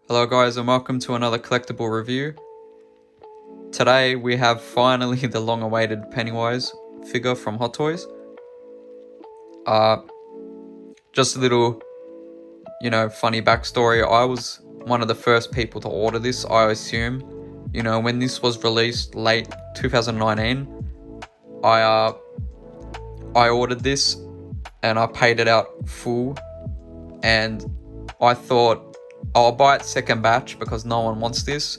Hello guys and welcome to another collectible review. Today we have finally the long-awaited Pennywise figure from Hot Toys. Just a little, funny backstory. I was one of the first people to order this, I assume. When this was released late 2019, I ordered this and I paid it out full, and I thought I'll buy it second batch because no one wants this.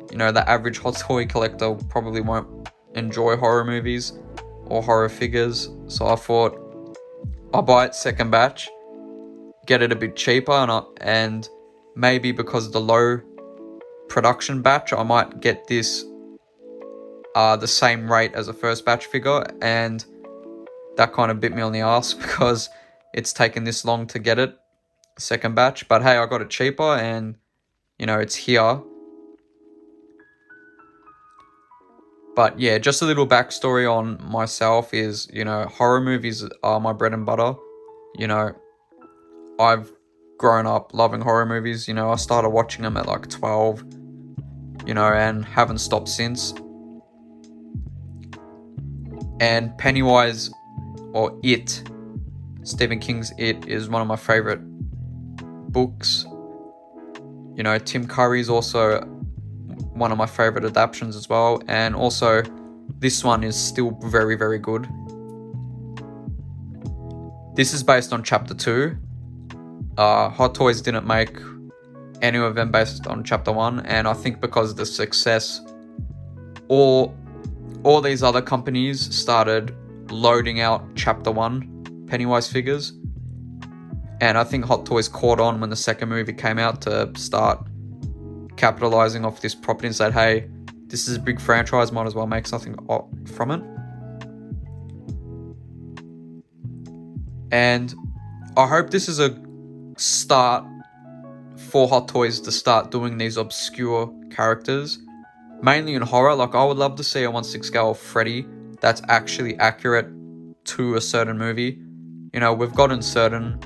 The average Hot Toy collector probably won't enjoy horror movies or horror figures, so I thought I'll buy it second batch, get it a bit cheaper, and maybe because of the low production batch, I might get this the same rate as a first batch figure, and that kind of bit me on the ass because it's taken this long to get it second batch. But hey, I got it cheaper and it's here. But yeah, just a little backstory on myself is, horror movies are my bread and butter. I've grown up loving horror movies. I started watching them at like 12, and haven't stopped since. And Pennywise, or It, Stephen King's It, is one of my favorite books. Tim Curry's also one of my favorite adaptations as well, and also this one is still very, very good. This is based on chapter 2. Hot Toys didn't make any of them based on chapter 1, and I think because of the success, all these other companies started loading out chapter 1 Pennywise figures, and I think Hot Toys caught on when the second movie came out to start capitalizing off this property and said, hey, this is a big franchise, might as well make something from it. And I hope this is a start for Hot Toys to start doing these obscure characters, mainly in horror. Like, I would love to see a 1/6 scale Freddy that's actually accurate to a certain movie. We've gotten certain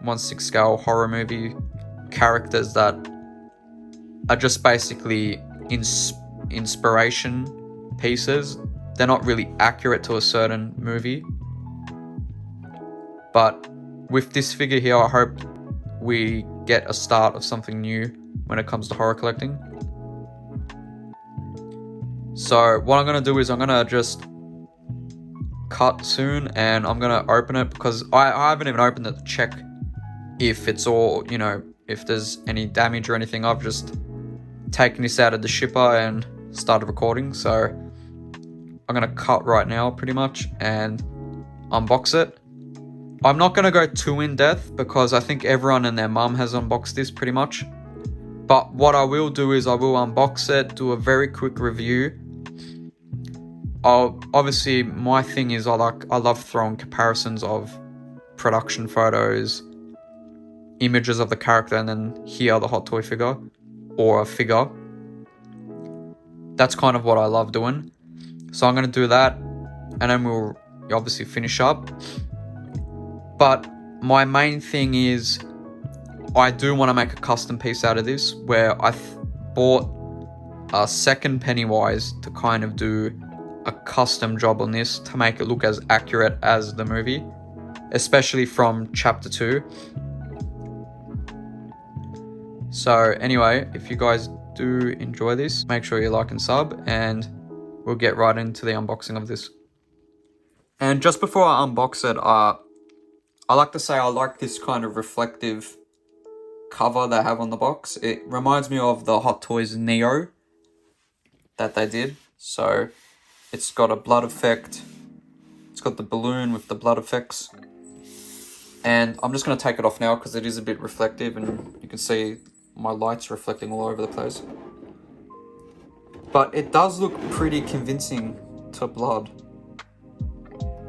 1/6 scale horror movie characters that are just basically inspiration pieces. They're not really accurate to a certain movie. But with this figure here, I hope we get a start of something new when it comes to horror collecting. So what I'm going to do is I'm going to just cut soon, and I'm going to open it because I haven't even opened it to check if it's all, if there's any damage or anything. I've just taken this out of the shipper and started recording. So I'm going to cut right now pretty much and unbox it. I'm not going to go too in depth because I think everyone and their mum has unboxed this pretty much. But what I will do is I will unbox it, do a very quick review. Obviously, my thing is I love throwing comparisons of production photos, images of the character, and then here the Hot Toy figure or a figure. That's kind of what I love doing. So I'm going to do that, and then we'll obviously finish up. But my main thing is I do want to make a custom piece out of this, where I bought a second Pennywise to kind of do a custom job on this to make it look as accurate as the movie, especially from chapter 2. So anyway, if you guys do enjoy this, make sure you like and sub, and we'll get right into the unboxing of this. And just before I unbox it, I like to say I like this kind of reflective cover they have on the box. It reminds me of the Hot Toys Neo that they did. So it's got a blood effect. It's got the balloon with the blood effects. And I'm just going to take it off now because it is a bit reflective, and you can see my light's reflecting all over the place. But it does look pretty convincing to blood.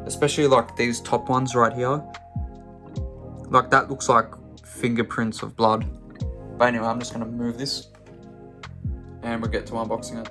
Especially like these top ones right here. Like, that looks like fingerprints of blood. But anyway, I'm just going to move this and we'll get to unboxing it.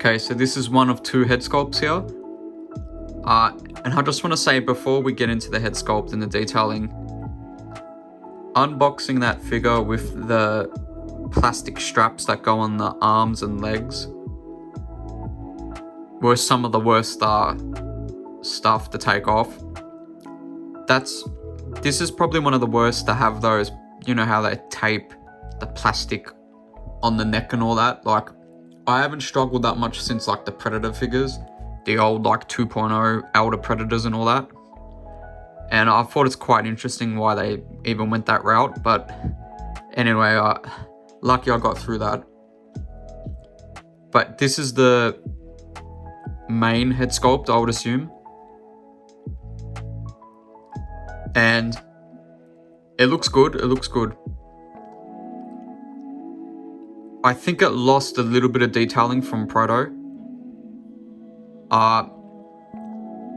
Okay, so this is one of two head sculpts here. And I just want to say before we get into the head sculpt and the detailing, unboxing that figure with the plastic straps that go on the arms and legs were some of the worst stuff to take off. This is probably one of the worst to have those, you know how they tape the plastic on the neck and all that. Like, I haven't struggled that much since like the Predator figures, the old like 2.0 Elder Predators and all that. And I thought it's quite interesting why they even went that route. But anyway, lucky I got through that. But this is the main head sculpt, I would assume. And it looks good, it looks good. I think it lost a little bit of detailing from Proto.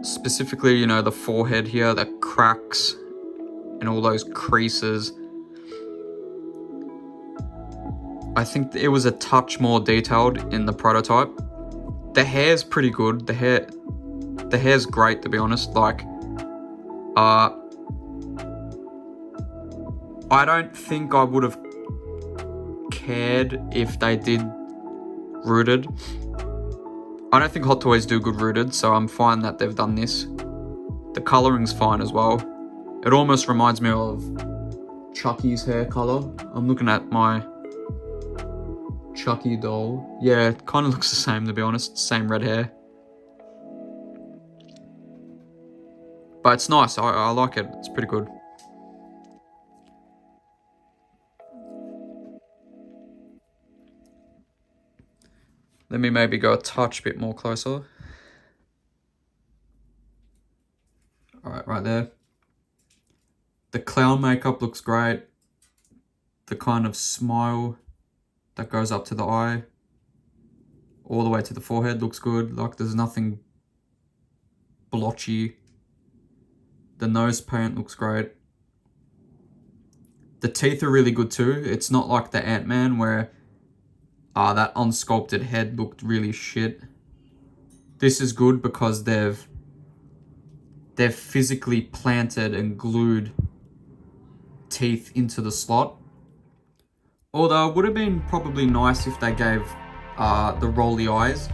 Specifically, you know, the forehead here, the cracks and all those creases. I think it was a touch more detailed in the prototype. The hair's pretty good. The hair's great, to be honest. Like, I don't think I would have cared if they did rooted. I don't think Hot Toys do good rooted, so I'm fine that they've done this. The coloring's fine as well. It almost reminds me of Chucky's hair color. I'm looking at my Chucky doll. Yeah, it kind of looks the same, to be honest. Same red hair. But it's nice. I like it. It's pretty good. Let me maybe go a touch bit more closer. Alright, right there. The clown makeup looks great. The kind of smile that goes up to the eye, all the way to the forehead looks good. Like, there's nothing blotchy. The nose paint looks great. The teeth are really good too. It's not like the Ant-Man where that unsculpted head looked really shit. This is good because they've physically planted and glued teeth into the slot. Although it would have been probably nice if they gave the rolly eyes.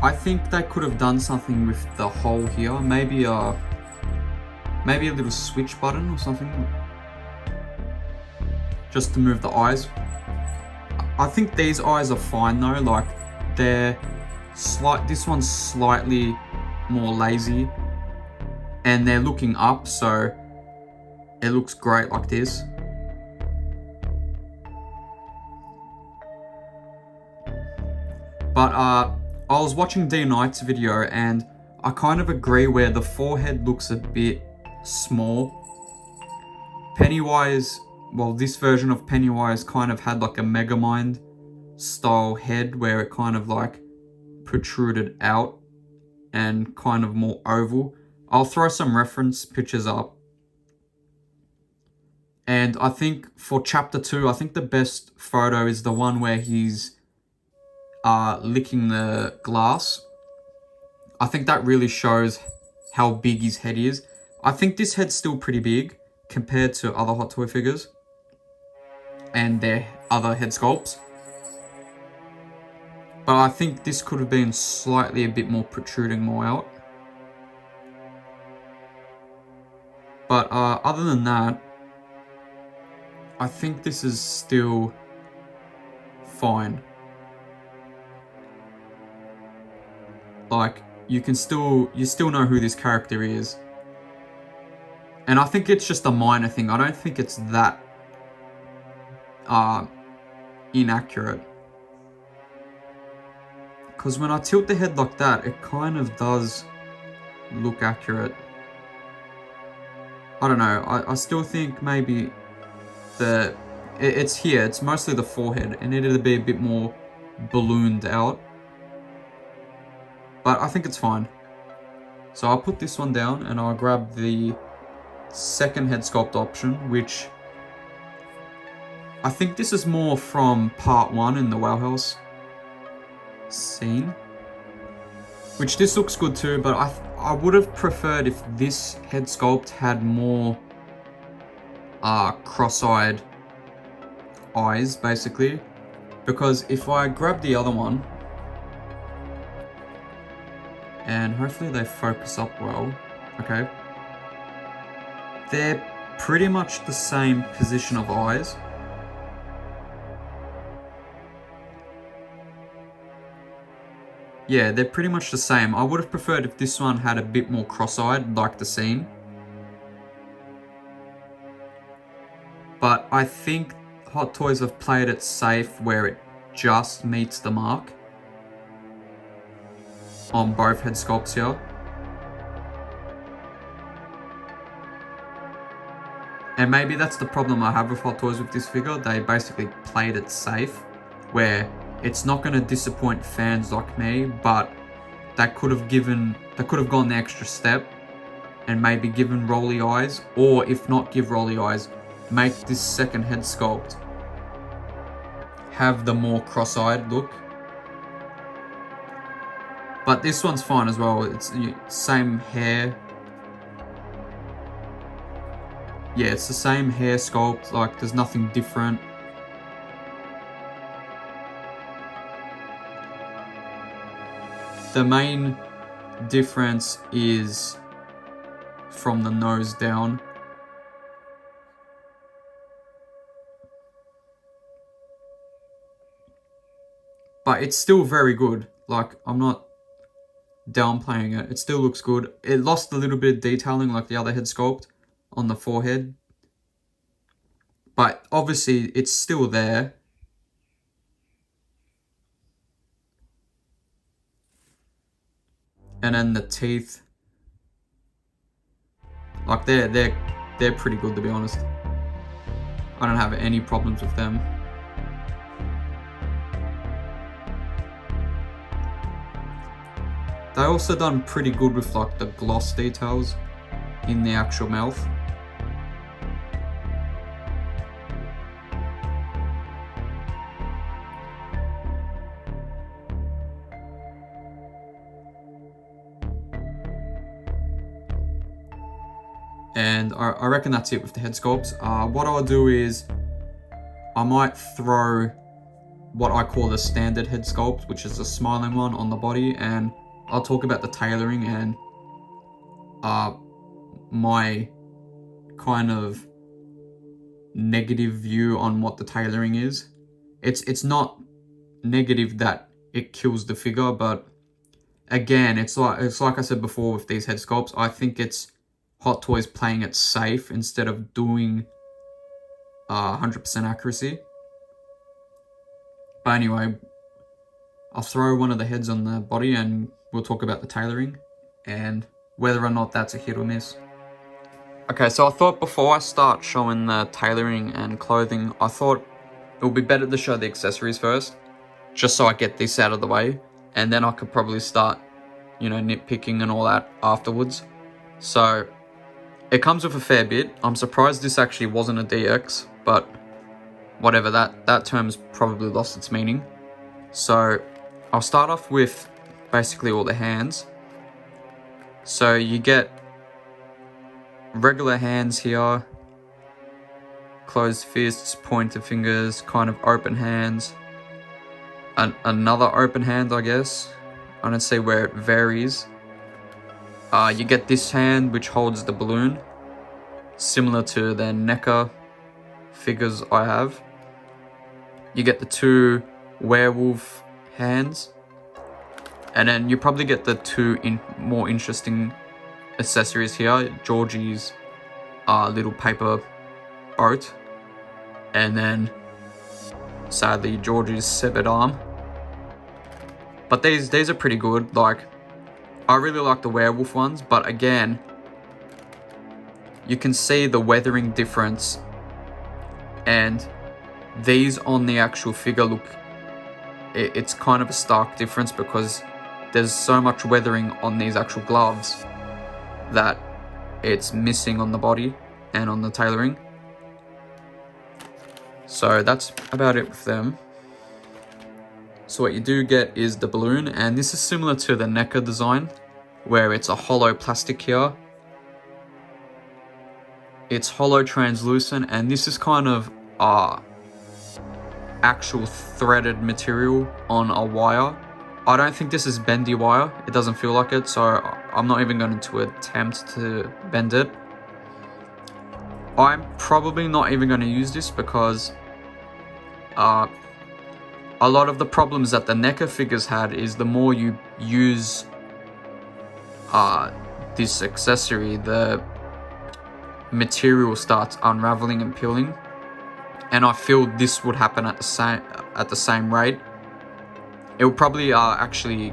I think they could have done something with the hole here. Maybe a little switch button or something, just to move the eyes. I think these eyes are fine though. Like, this one's slightly more lazy, and they're looking up, so it looks great like this. But I was watching D Knight's video, and I kind of agree where the forehead looks a bit small. Pennywise, well, this version of Pennywise kind of had like a Megamind style head where it kind of like protruded out and kind of more oval. I'll throw some reference pictures up. And I think for chapter 2, I think the best photo is the one where he's licking the glass. I think that really shows how big his head is. I think this head's still pretty big compared to other Hot Toy figures and their other head sculpts. But I think this could have been slightly a bit more protruding more out. But other than that, I think this is still fine. Like, you still know who this character is. And I think it's just a minor thing. I don't think it's that inaccurate. Because when I tilt the head like that, it kind of does look accurate. I don't know. I still think maybe it's here. It's mostly the forehead. It needed to be a bit more ballooned out. But I think it's fine. So I'll put this one down and I'll grab the second head sculpt option, which I think this is more from part 1 in the Wow House. scene. Which this looks good too, but I would have preferred if this head sculpt had more cross-eyed eyes, basically. Because if I grab the other one, and hopefully they focus up well, okay, they're pretty much the same position of eyes. Yeah, they're pretty much the same. I would have preferred if this one had a bit more cross-eyed, like the scene. But I think Hot Toys have played it safe where it just meets the mark on both head sculpts here. And maybe that's the problem I have with Hot Toys with this figure. They basically played it safe where it's not going to disappoint fans like me, but they could have gone the extra step and maybe given rolly eyes, or if not give rolly eyes, make this second head sculpt have the more cross-eyed look. But this one's fine as well. It's the same hair. Yeah, it's the same hair sculpt, like there's nothing different. The main difference is from the nose down. But it's still very good. Like, I'm not downplaying it. It still looks good. It lost a little bit of detailing like the other head sculpt on the forehead. But obviously, it's still there. And then the teeth, like they're pretty good, to be honest. I don't have any problems with them. They also done pretty good with like the gloss details in the actual mouth. And I reckon that's it with the head sculpts. What I'll do is I might throw what I call the standard head sculpt, which is the smiling one, on the body, and I'll talk about the tailoring and my kind of negative view on what the tailoring is. It's not negative that it kills the figure, but again, it's like I said before with these head sculpts, I think it's Hot Toys playing it safe instead of doing 100% accuracy. But anyway, I'll throw one of the heads on the body and we'll talk about the tailoring and whether or not that's a hit or miss. Okay, so I thought before I start showing the tailoring and clothing, I thought it would be better to show the accessories first, just so I get this out of the way, and then I could probably start, you know, nitpicking and all that afterwards. So it comes with a fair bit. I'm surprised this actually wasn't a DX, but whatever, that term's probably lost its meaning. So I'll start off with basically all the hands. So you get regular hands here, closed fists, pointed fingers, kind of open hands, another open hand, I guess. I don't see where it varies. You get this hand which holds the balloon, similar to the NECA figures I have. You get the two werewolf hands, and then you probably get the two more interesting accessories here. Georgie's little paper boat, and then sadly Georgie's severed arm. But these are pretty good. Like, I really like the werewolf ones, but again, you can see the weathering difference, and these on the actual figure look, it's kind of a stark difference because there's so much weathering on these actual gloves that it's missing on the body and on the tailoring. So that's about it with them. So what you do get is the balloon, and this is similar to the NECA design, where it's a hollow plastic here. It's hollow translucent, and this is kind of actual threaded material on a wire. I don't think this is bendy wire, it doesn't feel like it, so I'm not even going to attempt to bend it. I'm probably not even going to use this because a lot of the problems that the NECA figures had is the more you use this accessory, the material starts unraveling and peeling, and I feel this would happen at the same rate. It will probably actually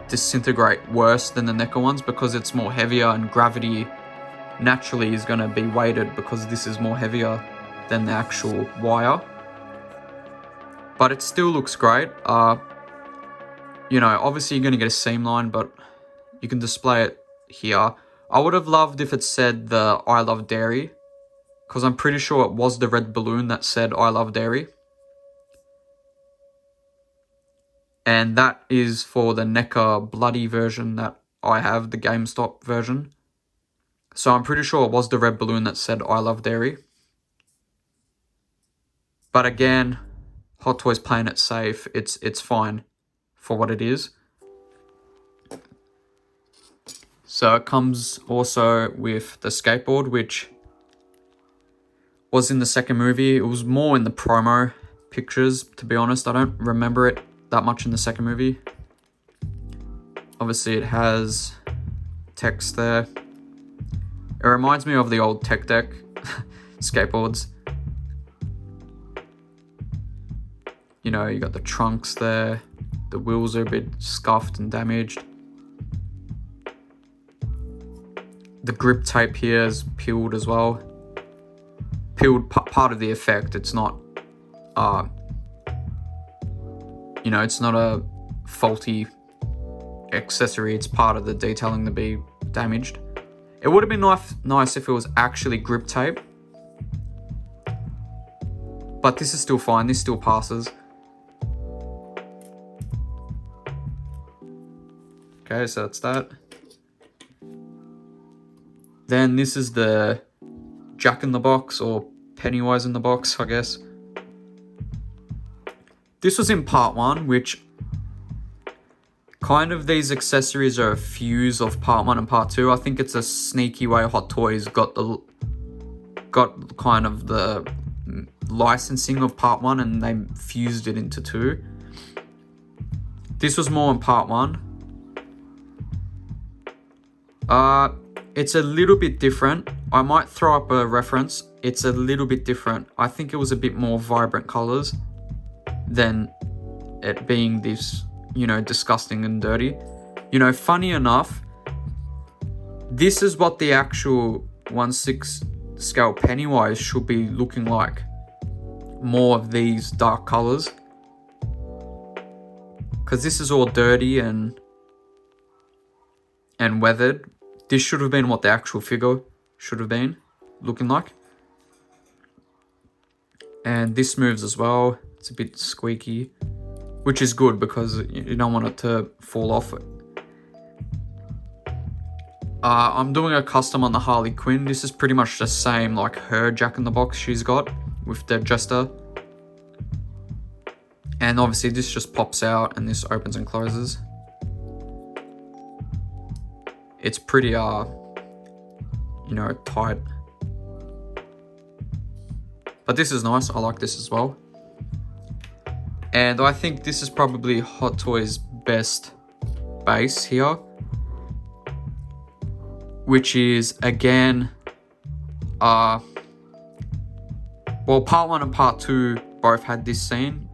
disintegrate worse than the NECA ones because it's more heavier, and gravity naturally is going to be weighted because this is more heavier than the actual wire. But it still looks great. You know, obviously you're going to get a seam line, but you can display it here. I would have loved if it said the I love dairy, because I'm pretty sure it was the red balloon that said I love dairy. And that is for the NECA bloody version that I have, the GameStop version. So I'm pretty sure it was the red balloon that said I love dairy. But again, Hot Toys playing it safe. It's fine for what it is. So it comes also with the skateboard, which was in the second movie. It was more in the promo pictures, to be honest. I don't remember it that much in the second movie. Obviously it has text there. It reminds me of the old Tech Deck skateboards. You know, you got the trunks there. The wheels are a bit scuffed and damaged. The grip tape here is peeled as well. Peeled part of the effect. It's not, you know, it's not a faulty accessory. It's part of the detailing to be damaged. It would have been nice if it was actually grip tape. But this is still fine. This still passes. Okay, so that's that. Then this is the Jack in the Box, or Pennywise in the box, I guess. This was in part 1, which kind of these accessories are a fuse of part 1 and part 2. I think it's a sneaky way Hot Toys got kind of the licensing of part 1 and they fused it into 2. This was more in part 1. It's a little bit different. I might throw up a reference. It's a little bit different. I think it was a bit more vibrant colors than it being this, you know, disgusting and dirty. You know, funny enough, this is what the actual 1/6 scale Pennywise should be looking like. More of these dark colors. Because this is all dirty and weathered. This should have been what the actual figure should have been looking like. And this moves as well. It's a bit squeaky, which is good because you don't want it to fall off. I'm doing a custom on the Harley Quinn. This is pretty much the same like her Jack in the Box she's got with the Jester. And obviously this just pops out and this opens and closes. It's pretty, you know, tight. But this is nice. I like this as well. And I think this is probably Hot Toys' best base here. Which is, again, well, part 1 and part 2 both had this scene.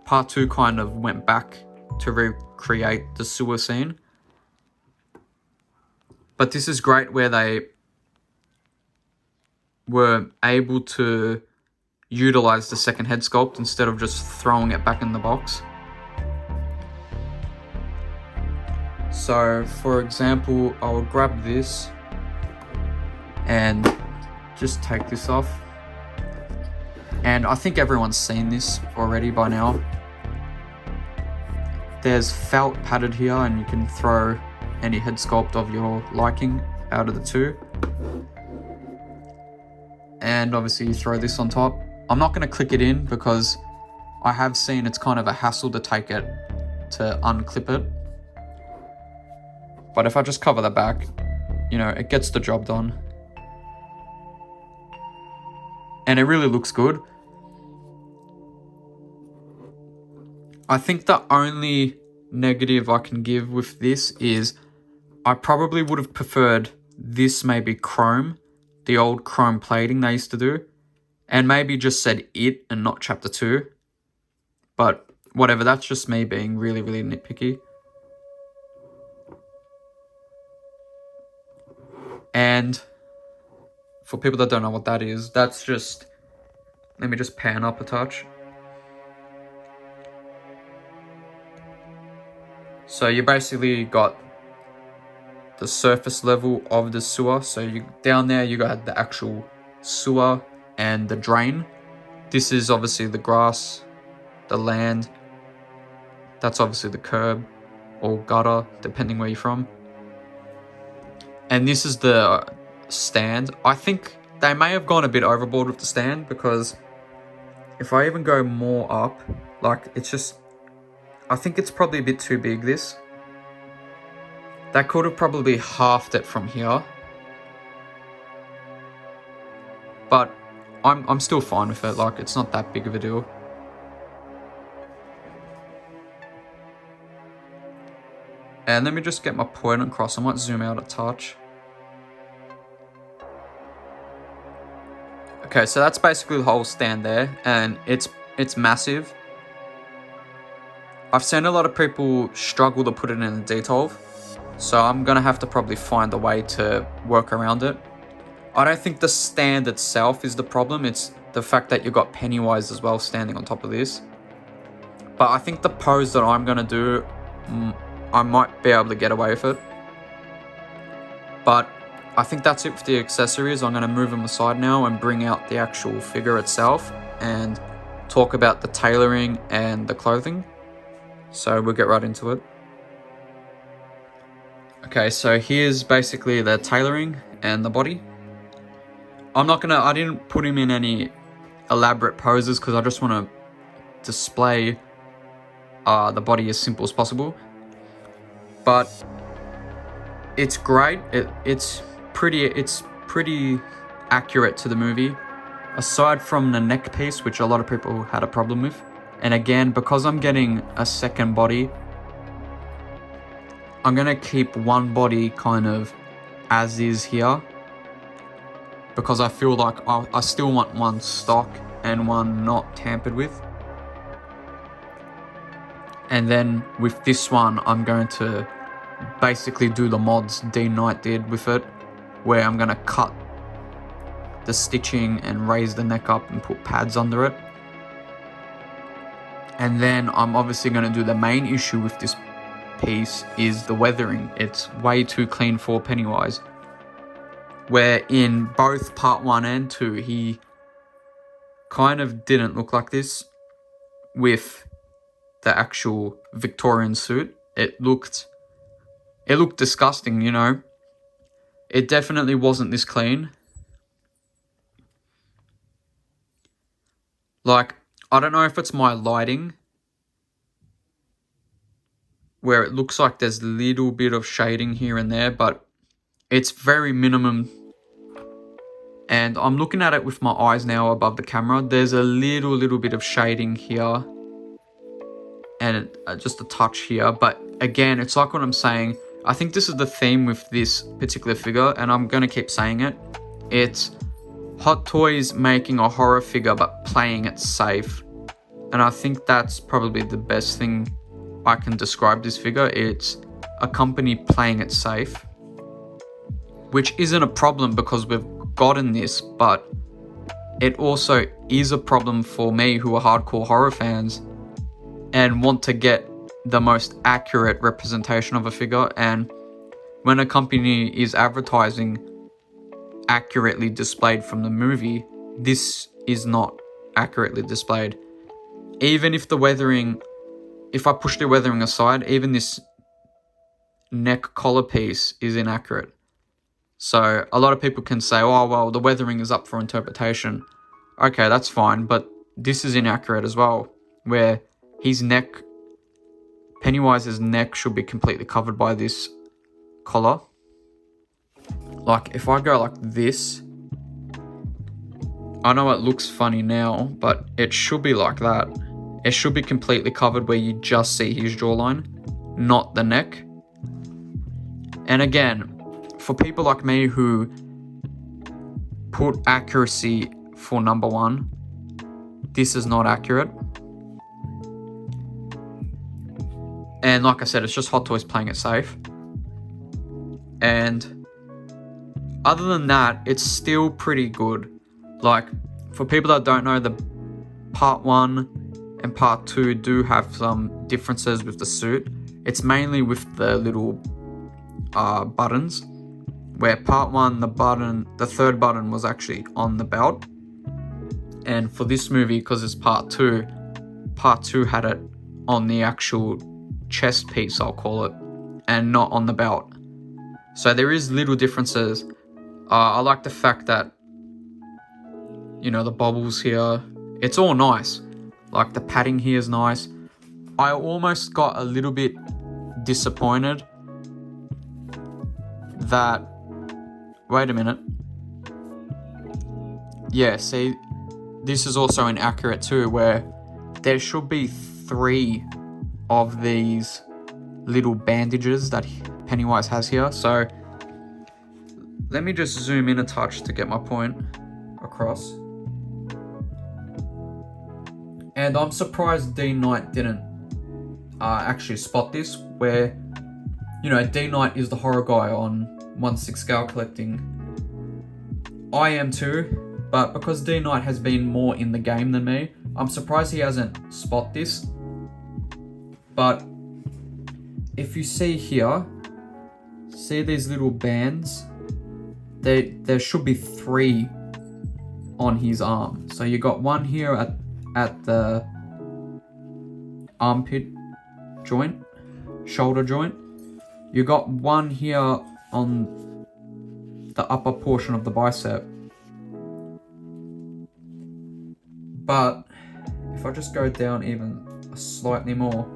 Part 2 kind of went back to recreate the sewer scene. But this is great where they were able to utilize the second head sculpt instead of just throwing it back in the box. So, for example, I will grab this and just take this off. And I think everyone's seen this already by now. there's felt padded here, and you can throw any head sculpt of your liking out of the two. And obviously you throw this on top. I'm not going to click it in because I have seen it's kind of a hassle to take it to unclip it. But if I just cover the back, you know, it gets the job done. And it really looks good. I think the only negative I can give with this is I probably would have preferred this maybe chrome, the old chrome plating they used to do, and maybe just said it and not chapter 2. But whatever, that's just me being really, really nitpicky. And for people that don't know what that is, that's just, let me just pan up a touch. So you basically got the surface level of the sewer. So you down there, you got the actual sewer and the drain. This is obviously the grass, the land. That's obviously the curb or gutter, depending where you're from. And this is the stand. I think they may have gone a bit overboard with the stand, because if I even go more up, like, it's just, I think it's probably a bit too big, this. They could have probably halved it from here. But I'm still fine with it, like, it's not that big of a deal. And let me just get my point across. I might zoom out a touch. Okay, so that's basically the whole stand there, and it's massive. I've seen a lot of people struggle to put it in a D12, so I'm gonna have to probably find a way to work around it. I don't think the stand itself is the problem, it's the fact that you've got Pennywise as well standing on top of this. But I think the pose that I'm gonna do, I might be able to get away with it. But I think that's it for the accessories. I'm going to move them aside now and bring out the actual figure itself and talk about the tailoring and the clothing. So we'll get right into it. Okay, so here's basically the tailoring and the body. I didn't put him in any elaborate poses because I just want to display the body as simple as possible. But it's great. It's pretty accurate to the movie, aside from the neck piece, which a lot of people had a problem with. And again, because I'm getting a second body, I'm gonna keep one body kind of as is here, because I feel like I still want one stock and one not tampered with. And then with this one, I'm going to basically do the mods Dean Knight did with it, where I'm going to cut the stitching and raise the neck up and put pads under it. And then I'm obviously going to do the main issue with this piece is the weathering. It's way too clean for Pennywise, where in both part 1 and 2 he kind of didn't look like this with the actual Victorian suit. It looked disgusting, you know. It definitely wasn't this clean. Like, I don't know if it's my lighting, where it looks like there's a little bit of shading here and there, but it's very minimum. And I'm looking at it with my eyes now above the camera. There's a little bit of shading here and just a touch here. But again, it's like what I'm saying. I think this is the theme with this particular figure, and I'm going to keep saying it. It's Hot Toys making a horror figure but playing it safe. And I think that's probably the best thing I can describe this figure. It's a company playing it safe, which isn't a problem because we've gotten this, but it also is a problem for me who are hardcore horror fans and want to get the most accurate representation of a figure. And when a company is advertising accurately displayed from the movie, this is not accurately displayed. Even if the weathering if I push the weathering aside, even this neck collar piece is inaccurate. So a lot of people can say, oh, well, the weathering is up for interpretation. Okay, that's fine, but this is inaccurate as well, where his neck, Pennywise's neck, should be completely covered by this collar. Like, if I go like this, I know it looks funny now, but it should be like that. It should be completely covered where you just see his jawline, not the neck. And again, for people like me who put accuracy for number one, this is not accurate. And like I said, it's just Hot Toys playing it safe. And other than that, it's still pretty good. Like, for people that don't know, the part 1 and part 2 do have some differences with the suit. It's mainly with the little buttons, where part 1, the third button was actually on the belt. And for this movie, because it's part 2 had it on the actual chest piece, I'll call it, and not on the belt. So there is little differences. I like the fact that, you know, the bubbles here, it's all nice. Like, the padding here is nice. I almost got a little bit disappointed that, wait a minute. Yeah, see, this is also inaccurate too, where there should be 3 of these little bandages that Pennywise has here. So let me just zoom in a touch to get my point across. And I'm surprised D Knight didn't actually spot this, where, you know, D Knight is the horror guy on 1/6 scale collecting. I am too, but because D Knight has been more in the game than me, I'm surprised he hasn't spot this. But if you see here, see these little bands? There should be 3 on his arm. So you got one here at the armpit joint, shoulder joint. You got one here on the upper portion of the bicep. But if I just go down even slightly more,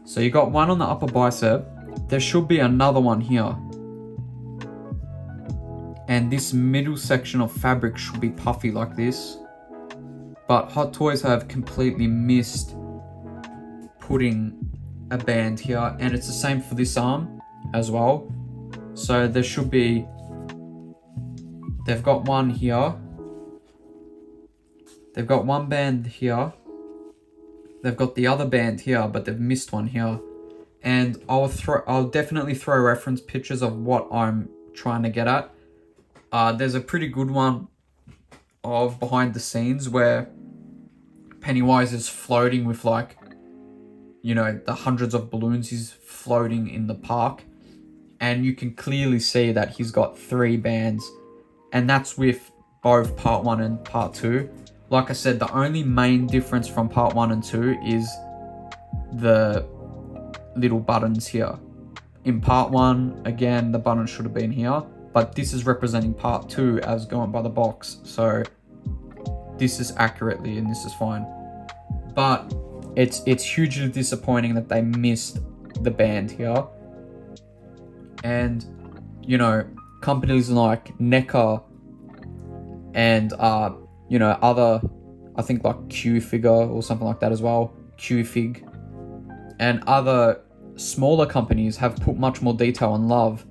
so you got one on the upper bicep, there should be another one here. And this middle section of fabric should be puffy like this. But Hot Toys have completely missed putting a band here. And it's the same for this arm as well. So there should be, they've got one here. They've got one band here. They've got the other band here, but they've missed one here. And I'll definitely throw reference pictures of what I'm trying to get at. There's a pretty good one of behind the scenes where Pennywise is floating with, like, you know, the hundreds of balloons he's floating in the park. And you can clearly see that he's got 3 bands. And that's with both part 1 and part 2. Like I said, the only main difference from part 1 and 2 is the little buttons here. In part 1, again, the button should have been here. But this is representing part 2 as going by the box. So this is accurately, and this is fine. But it's hugely disappointing that they missed the band here. And, you know, companies like NECA and, you know, other, I think like Q-Figure or something like that as well, Q-Fig, and other smaller companies have put much more detail and love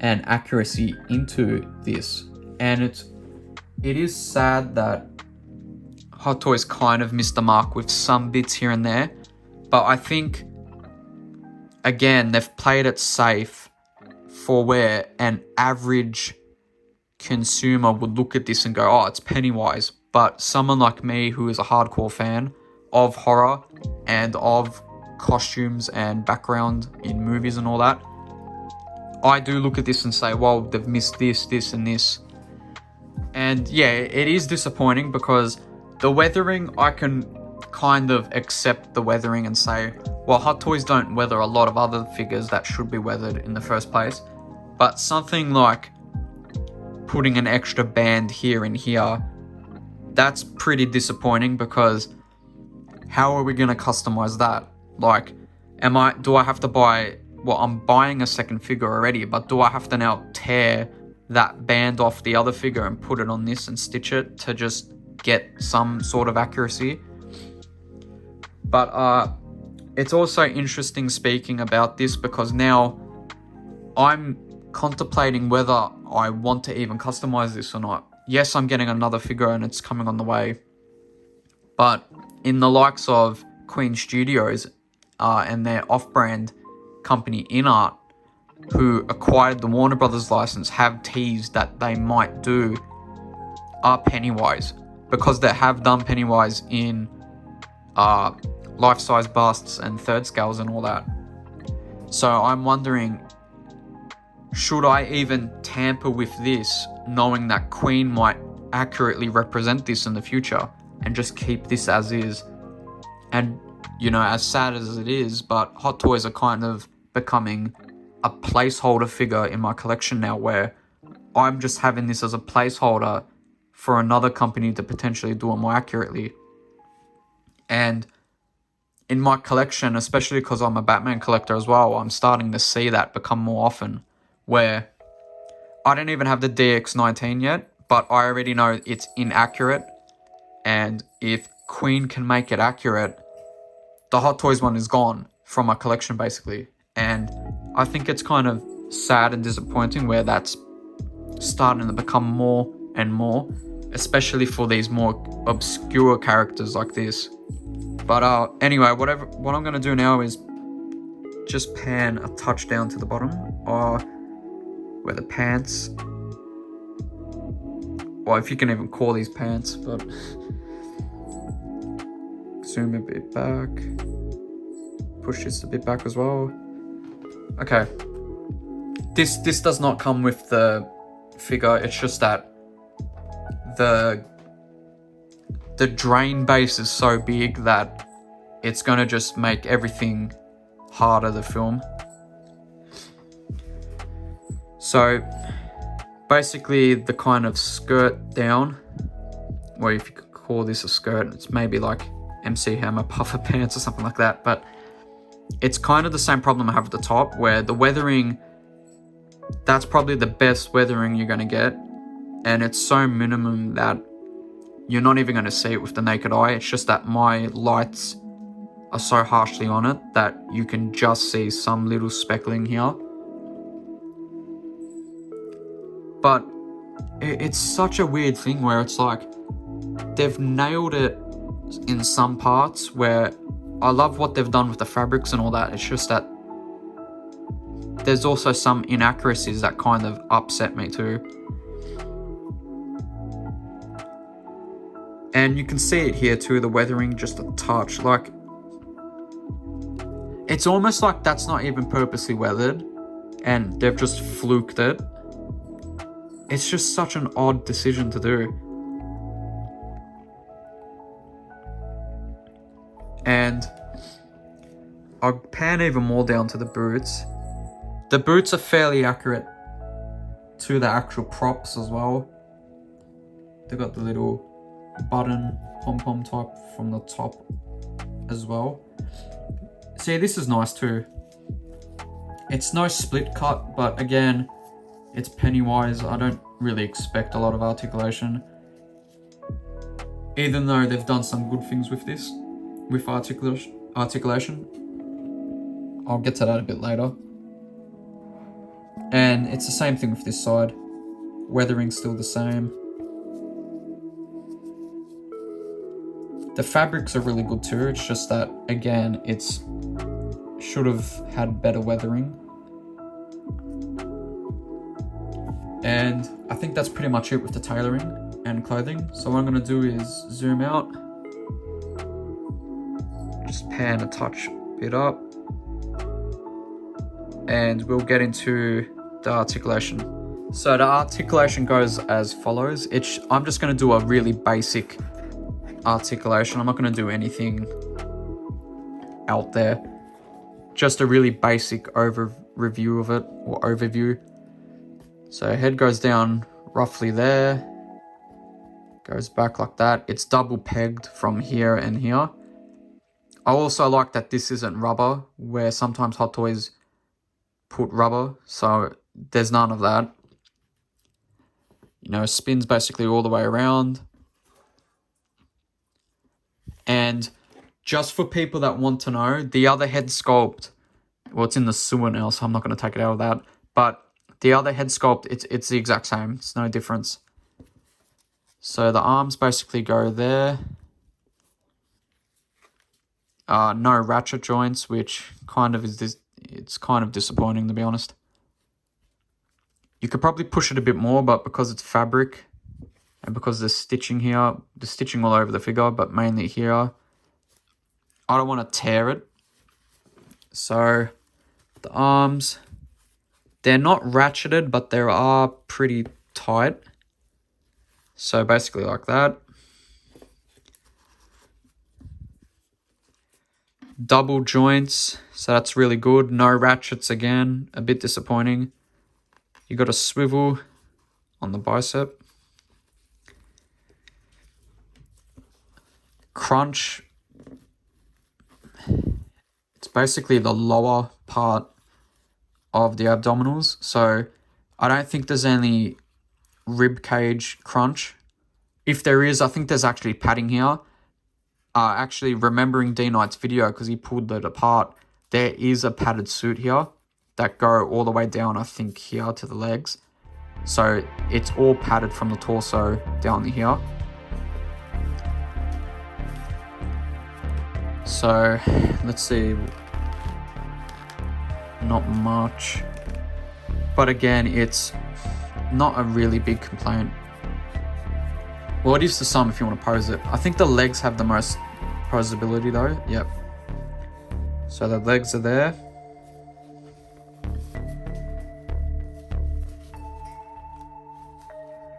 and accuracy into this. And it is sad that Hot Toys kind of missed the mark with some bits here and there. But I think, again, they've played it safe for where an average consumer would look at this and go, oh, it's Pennywise. But someone like me who is a hardcore fan of horror and of costumes and background in movies and all that, I do look at this and say, well, they've missed this, this, and this. And yeah, it is disappointing because the weathering I can kind of accept the weathering and say, well, Hot Toys don't weather a lot of other figures that should be weathered in the first place. But something like putting an extra band here and here, that's pretty disappointing, because how are we going to customize that? Like, do I have to buy, well, I'm buying a second figure already, but do I have to now tear that band off the other figure and put it on this and stitch it to just get some sort of accuracy? But it's also interesting speaking about this, because now I'm contemplating whether I want to even customize this or not. Yes, I'm getting another figure and it's coming on the way, but in the likes of Queen Studios and their off-brand company InArt, who acquired the Warner Brothers license, have teased that they might do Pennywise, because they have done Pennywise in life-size busts and third scales and all that. So I'm wondering, should I even tamper with this, knowing that Queen might accurately represent this in the future, and just keep this as is? And, you know, as sad as it is, but Hot Toys are kind of becoming a placeholder figure in my collection now, where I'm just having this as a placeholder for another company to potentially do it more accurately. And in my collection, especially because I'm a Batman collector as well, I'm starting to see that become more often, where I don't even have the DX19 yet, but I already know it's inaccurate. And if Queen can make it accurate, the Hot Toys one is gone from my collection, basically. And I think it's kind of sad and disappointing where that's starting to become more and more, especially for these more obscure characters like this. But anyway, what I'm going to do now is just pan a touch down to the bottom, where the pants, well, if you can even call these pants, but zoom a bit back, push this a bit back as well. Okay, this does not come with the figure. It's just that the drain base is so big that it's going to just make everything harder to film. So basically the kind of skirt down, or if you could call this a skirt, it's maybe like MC Hammer puffer pants or something like that, but it's kind of the same problem I have at the top, where the weathering, that's probably the best weathering you're going to get, and it's so minimum that you're not even going to see it with the naked eye. It's just that my lights are so harshly on it that you can just see some little speckling here. But it's such a weird thing where it's like they've nailed it in some parts, where I love what they've done with the fabrics and all that. It's just that there's also some inaccuracies that kind of upset me too. And you can see it here too, the weathering just a touch. Like, it's almost like that's not even purposely weathered and they've just fluked it. It's just such an odd decision to do. And I'll pan even more down to the boots. The boots are fairly accurate to the actual props as well. They've got the little button pom-pom type from the top as well. See, this is nice too. It's no split cut, but again, it's Pennywise. I don't really expect a lot of articulation, even though they've done some good things with this, with articulation. I'll get to that a bit later. And it's the same thing with this side. Weathering's still the same. The fabrics are really good too. It's just that, again, it's should have had better weathering. And I think that's pretty much it with the tailoring and clothing. So what I'm going to do is zoom out, just pan a touch bit up, and we'll get into the articulation. So the articulation goes as follows. I'm just going to do a really basic articulation. I'm not going to do anything out there. Just a really basic overview of it, or overview. So head goes down roughly there, goes back like that. It's double pegged from here and here. I also like that this isn't rubber, where sometimes Hot Toys put rubber, so there's none of that. You know, spins basically all the way around. And just for people that want to know, the other head sculpt, well, it's in the sewer now, so I'm not going to take it out of that. But the other head sculpt, it's the exact same. It's no difference. So the arms basically go there. No ratchet joints, which kind of is this. It's kind of disappointing, to be honest. You could probably push it a bit more, but because it's fabric and because there's stitching here, there's stitching all over the figure, but mainly here, I don't want to tear it. So the arms, they're not ratcheted, but they are pretty tight. So basically like that. Double joints, so that's really good. No ratchets again, a bit disappointing. You got a swivel on the bicep. Crunch. It's basically the lower part of the abdominals. So I don't think there's any rib cage crunch. If there is, I think there's actually padding here. Actually, remembering D Knight's video, because he pulled it apart, there is a padded suit here that go all the way down, I think, here to the legs. So it's all padded from the torso down to here. So let's see. Not much. But again, it's not a really big complaint. Well, it is to some if you want to pose it. I think the legs have the most posability though. Yep. So the legs are there.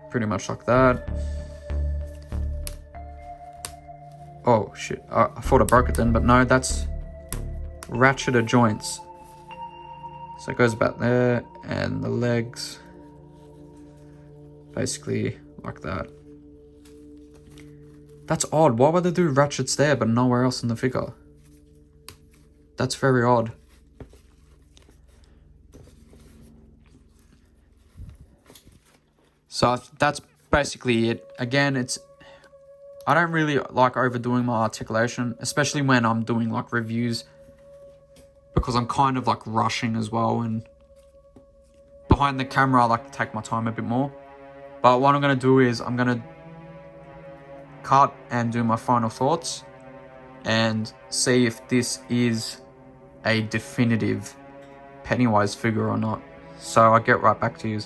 Pretty much like that. Oh shit, I thought I broke it then, but no, that's ratcheted joints. So it goes about there, and the legs basically like that. That's odd. Why would they do ratchets there but nowhere else in the figure? That's very odd. So that's basically it. Again, I don't really like overdoing my articulation, especially when I'm doing like reviews, because I'm kind of like rushing as well, and behind the camera I like to take my time a bit more. But what I'm going to do is I'm going to cut and do my final thoughts and see if this is a definitive Pennywise figure or not. So I'll get right back to you.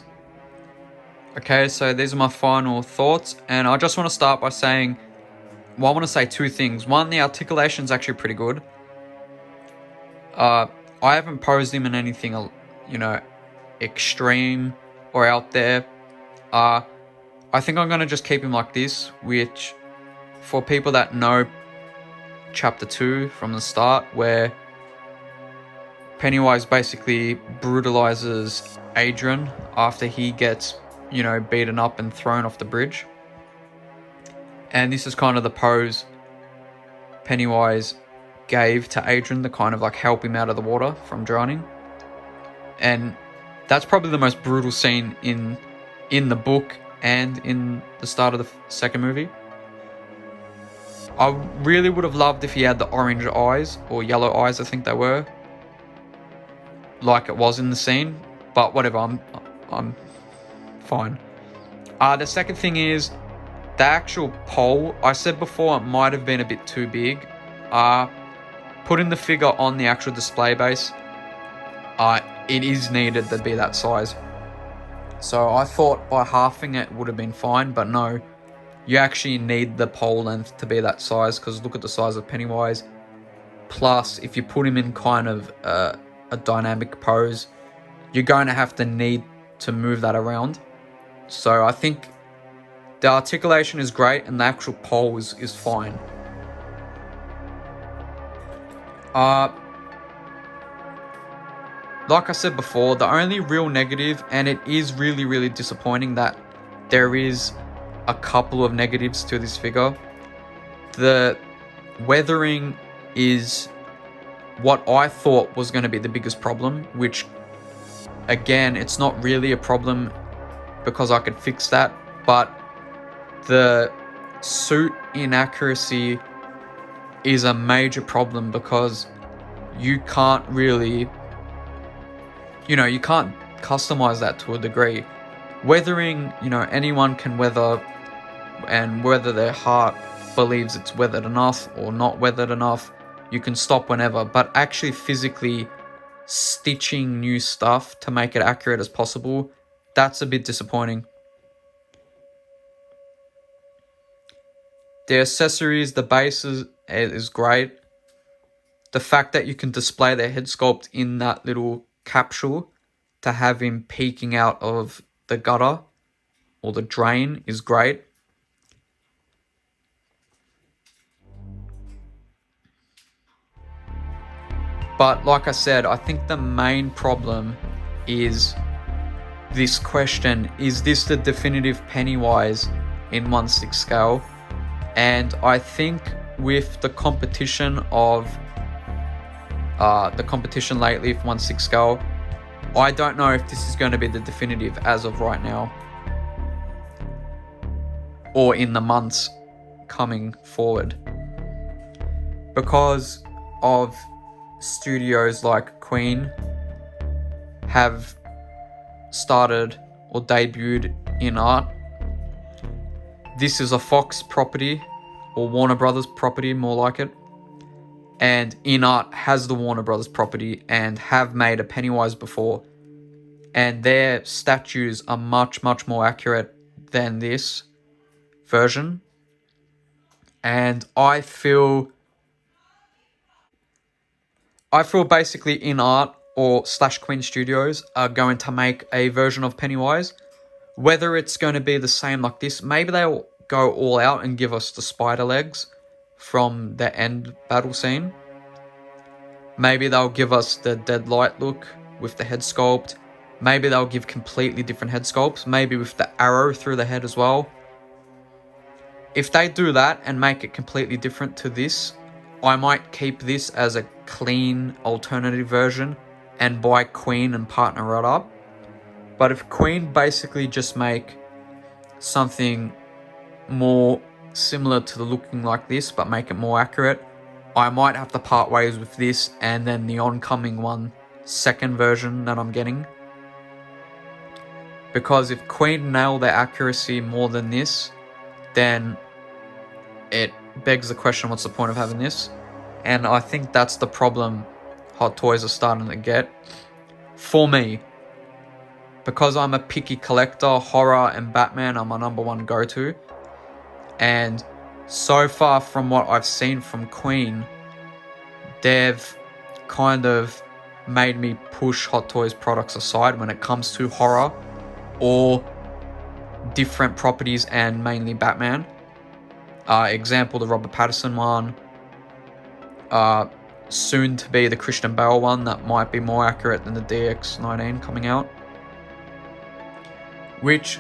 Okay, so these are my final thoughts, and I just want to start by saying, well, I want to say two things. One, the articulation is actually pretty good. I haven't posed him in anything, you know, extreme or out there. I think I'm going to just keep him like this, which, for people that know Chapter 2 from the start, where Pennywise basically brutalizes Adrian after he gets, you know, beaten up and thrown off the bridge. And this is kind of the pose Pennywise gave to Adrian to kind of like help him out of the water from drowning. And that's probably the most brutal scene in the book and in the start of the second movie. I really would have loved if he had the orange eyes, or yellow eyes I think they were, like it was in the scene, but whatever, I'm fine. The second thing is the actual pole. I said before it might have been a bit too big. Putting the figure on the actual display base, it is needed to be that size. So I thought by halving it would have been fine, but no, you actually need the pole length to be that size, because look at the size of Pennywise. Plus, if you put him in kind of a dynamic pose, you're going to have to need to move that around. So I think The articulation is great and the actual pole is fine. Like I said before, the only real negative, and it is really, really disappointing that there is a couple of negatives to this figure. The weathering is what I thought was going to be the biggest problem, which, again, it's not really a problem because I could fix that, but the suit inaccuracy is a major problem because you can't really, you can't customize that to a degree. Weathering, anyone can weather, and whether their heart believes it's weathered enough or not weathered enough, you can stop whenever. But actually physically stitching new stuff to make it accurate as possible, that's a bit disappointing. The accessories, the base is great. The fact that you can display their head sculpt in that little capsule to have him peeking out of the gutter or the drain is great. But like I said, I think the main problem is this question: is this the definitive Pennywise in 1/6 scale? And I think with the competition lately for 1/6 scale, I don't know if this is going to be the definitive as of right now, or in the months coming forward, because of studios like Queen have started or debuted in art. This is a Fox property, or Warner Brothers property, more like it. And InArt has the Warner Brothers property and have made a Pennywise before. And their statues are much, much more accurate than this version. And I feel basically InArt or /Queen Studios are going to make a version of Pennywise. Whether it's going to be the same like this, maybe they'll go all out and give us the spider legs from the end battle scene. Maybe they'll give us the Deadlight look with the head sculpt. Maybe they'll give completely different head sculpts, maybe with the arrow through the head as well. If they do that and make it completely different to this, I might keep this as a clean alternative version and buy Queen and partner it up. But if Queen basically just make something more similar to the looking like this but make it more accurate, I might have to part ways with this and then the oncoming second version that I'm getting. Because if Queen nail their accuracy more than this, then it begs the question, what's the point of having this? And I think that's the problem Hot Toys are starting to get. For me, because I'm a picky collector, horror and Batman are my number one go-to. And so far from what I've seen from Queen, they've kind of made me push Hot Toys products aside when it comes to horror or different properties and mainly Batman. Example, the Robert Pattinson one. Soon to be the Christian Bale one that might be more accurate than the DX19 coming out. Which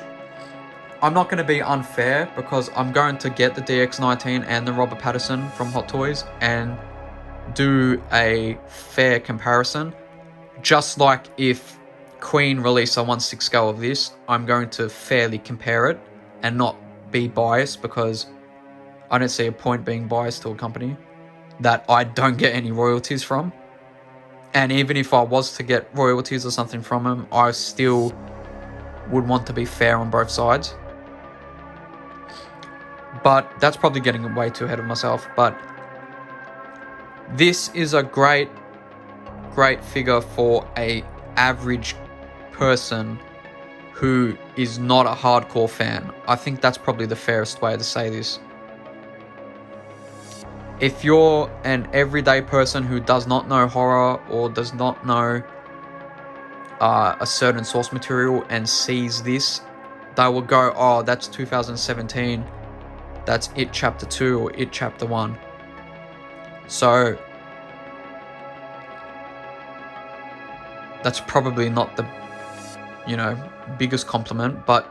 I'm not going to be unfair, because I'm going to get the DX19 and the Robert Pattinson from Hot Toys and do a fair comparison. Just like if Queen released a 1/6 scale of this, I'm going to fairly compare it and not be biased, because I don't see a point being biased to a company that I don't get any royalties from. And even if I was to get royalties or something from them, I still would want to be fair on both sides. But that's probably getting way too ahead of myself. But this is a great figure for a average person who is not a hardcore fan. I think that's probably the fairest way to say this. If you're an everyday person who does not know horror or does not know a certain source material and sees this they will go, oh, that's 2017, that's It Chapter 2 or It Chapter 1. So that's probably not the, biggest compliment, but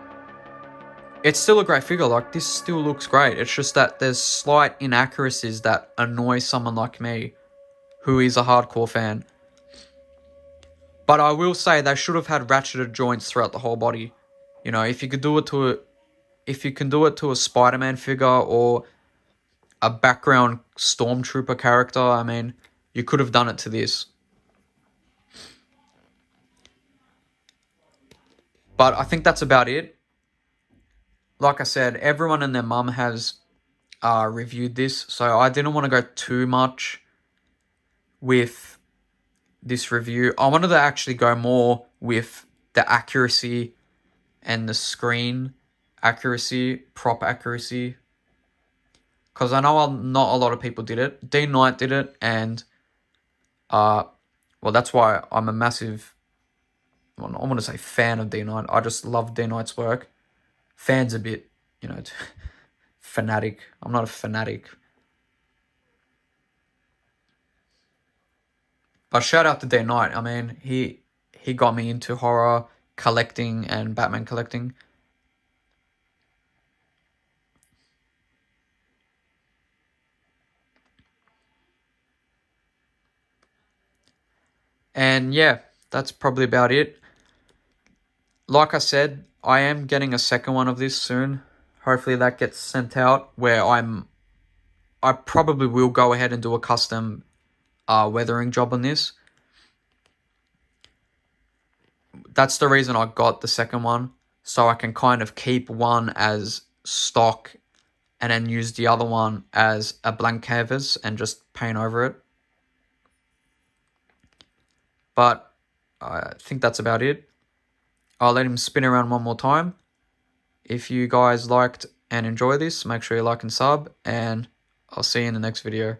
it's still a great figure. Like, this still looks great. It's just that there's slight inaccuracies that annoy someone like me, who is a hardcore fan. But I will say they should have had ratcheted joints throughout the whole body. If you could do it to a Spider-Man figure or a background Stormtrooper character, I mean, you could have done it to this. But I think that's about it. Like I said, everyone and their mum has reviewed this, so I didn't want to go too much with this review. I wanted to actually go more with the accuracy and the screen accuracy, prop accuracy, because I know not a lot of people did it. D Knight did it, and well, that's why I'm a massive, well, I want to say fan of D Knight. I just love D Knight's work. Fan's a bit, fanatic. I'm not a fanatic. But shout out to D Knight. I mean, he got me into horror collecting and Batman collecting. And yeah, that's probably about it. Like I said, I am getting a second one of this soon. Hopefully that gets sent out, where I probably will go ahead and do a custom weathering job on this. That's the reason I got the second one, so I can kind of keep one as stock and then use the other one as a blank canvas and just paint over it. But I think that's about it. I'll let him spin around one more time. If you guys liked and enjoy this, make sure you like and sub, and I'll see you in the next video.